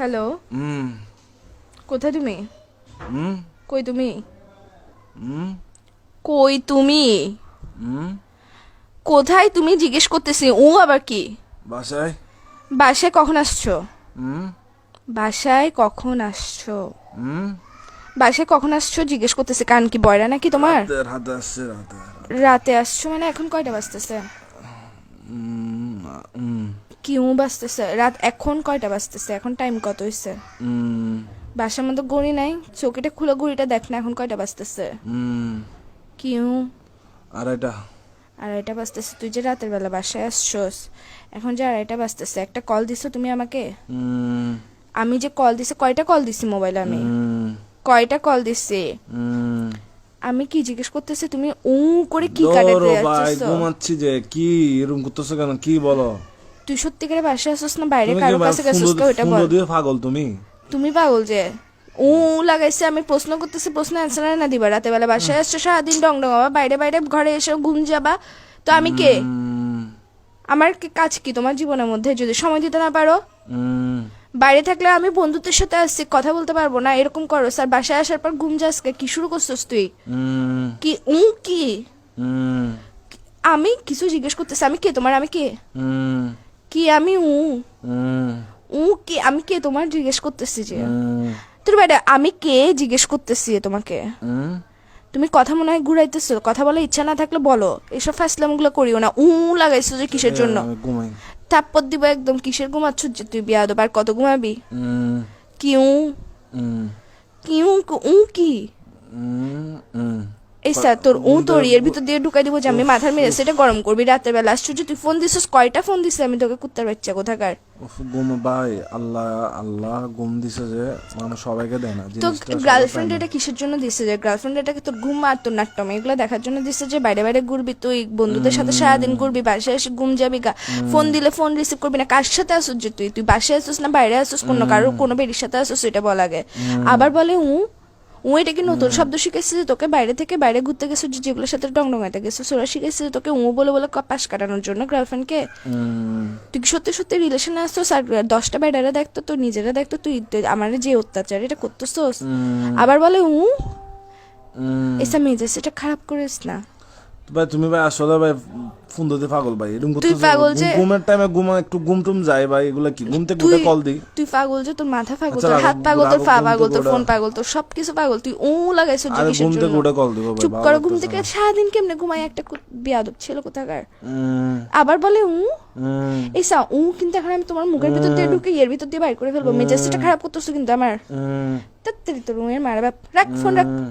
Hello, হুম কোথায় তুমি? হুম কই তুমি? হুম কই তুমি? হুম কোথায় তুমি জিজ্ঞেস করতেছি। আবার কি? বাসায়। বাসায় কখন আসছো? হুম বাসায় কখন আসছো? হুম বাসায় কখন আসছো জিজ্ঞেস করতেছি। কান কি বয়রা নাকি তোমার? রাতে রাতে আসছে রাতে রাতে। রাতে আসছো মানে এখন কয়টা বাজতেছে? হুম হুম কি বাজতেছে? রাত এখন কয়টা বাজতেছে? এখন টাইম কত হইছে? হুম বাসার মধ্যে ঘড়ি নাই? চৌকিটা খুলে ঘড়িটা দেখ না, এখন কয়টা বাজতেছে? হুম কি আড়াইটা। আড়াইটা বাজতেছে? তুই যে রাতের বেলা বাসায় আসছোস, এখন যে আড়াইটা বাজতেছে, একটা কল দিছো তুমি আমাকে? হুম আমি যে কল দিছি, কয়টা কল দিছি মোবাইলে আমি? হুম কয়টা কল দিছি? হুম আমি কি জিজ্ঞেস করতেছি, তুমি করে কি কাটাতে ধরো ভাই, যাচ্ছিস? ঘুমাচ্ছি যে। কি এরকম করতেছো কেন? কি বলো? তুই সত্যিকারে বাসায় আসছিস না বাইরে তুমি কি কারো কাছে গেছিস? ওইটা ফোন বল। দিয়ে পাগল তুমি? তুমি পাগল যে লাগাইছে, আমি প্রশ্ন করতেছি, প্রশ্ন অ্যান্সার না দিবা? রাতে বেলা বাসায় আসছো, সারাদিন ডং ডং আবার বাইরে বাইরে ঘরে এসে ঘুম যাবা, তো আমি কে? হুম আমার কাজ কি তোমার জীবনের মধ্যে যদি সময় দিতে না পারো? হুম বাইরে থাকলে আমি বন্ধুত্বের সাথে আসছি, কথা বলতে পারবো না এরকম করো স্যার? বাসায় আসার পর ঘুম যাস কি শুরু করছিস তুই? হুম কি কি? হুম আমি কিছু জিজ্ঞেস করতেছি, আমি কে তোমার? আমি কে? হুম কি আমি হুম কি? আমি কে তোমার জিজ্ঞেস করতেছি যে? হুম তোর বাইরে আমি কে জিজ্ঞেস করতেছি তোমাকে? হুম তুমি কথা মনে হয় ঘুরাইতেছো, কথা বলার ইচ্ছা না থাকলে বলো, এসব ফাসলামগুলো করিও না। লাগাইছো যে কিসের জন্য? আমি ঘুমাই। থাপ্পড় দিব একদম। কিসের ঘুমাচ্ছ যে তুই? বিয়াদব, আর কত ঘুমাবি? হুম কি হুম কি কি? হুম হুম এই স্যার তোর ঘুম তোর থেকে ইয়ের ভিতর দিয়ে ঢুকাই দিব যে আমি উফ মাথার মেরে উফ সেটা গরম করবি রাতের বেলা? আসছো যে তুই ফোন দিছিস, কয়টা ফোন দিছিস আমি তোকে? কুত্তার বাচ্চা কোথাকার। উফ, ঘুম ভাই। আল্লাহ আল্লাহ ঘুম দিছে যে, মানুষ সবাইকে দেয় না তো জিনিসটা, সবাই পায় গার্লফ্রেন্ড না। এটা কিসের জন্য দিছে? যে গার্লফ্রেন্ড এটাকে তোর ঘুম আর তোর নাট্যম এগুলো দেখার জন্য দিছে, যে বাইরে বাইরে ঘুরবি তুই, বন্ধুদের সাথে সারাদিন ঘুরবি, বাসায় এসে ঘুম যাবি গা, ফোন দিলে ফোন রিসিভ করবি না। কার সাথে আসুস যে তুই? তুই বাসায় আসুস না বাইরে আসুস? কোনো বেরির সাথে আসুস? এটা বল আগে। আবার বলে এটা কি নতুন শব্দ শিখেছিস যে তোকে? বাইরে থেকে বাইরে ঘুরতে গেছিস, যেগুলোর সাথে ডংডঙাইতে গেছিস ওরা শিখেছিস তোকে বলে বলে পাশ কাটানোর জন্য গার্লফ্রেন্ডকে? তুই কি সত্যি সত্যি রিলেশনে আসছিস? আর 10টা বেডারা দেখতো, তো নিজেরা দেখতো তুই আমার যে অত্যাচার এটা করতেছস। আবার বলে এসা মেজাজ এটা খারাপ করিস না। ভাই তুমি ভাই আসলে ভাই ফোন দিতে পাগল ভাই, এরকম তুই করতেছে। পাগল যে ঘুমের টাইমে একটু ঘুম টুম যায় ভাই, এগুলা কি? ঘুম থেকে তুই উঠে কল দিই। তুই পাগল যে তোর মাথা পাগল, আচ্ছা তোর রাখো হাত পাগল, তোর রাখো, পা ঘুম পাগল, থেকে তোর ওঠা। ফোন পাগল, তোর সবকিছু পাগল। তুই লাগাইছো যে আরে কিসের ঘুম জন্য? থেকে উঠে কল দিব ভাই, চুপ ভালো করো, ঘুম লাগতেছে থেকে না। সারাদিন কেমনে ঘুমাই একটা বিয়াদব ছেলে কোথাকার। উম, আবার বলে উম, এইসা কিন্তু এখন আমি তোমার মুখের ভিতর দিয়ে ঢুকে এর ভিতর দিয়ে বাইর করে ফেলবো। মেজাজটা খারাপ করতেছো কিন্তু আমার। উম, তাড়াতাড়ি তোর রুমের মারা বাপ, রাখ ফোন রাখ। উম।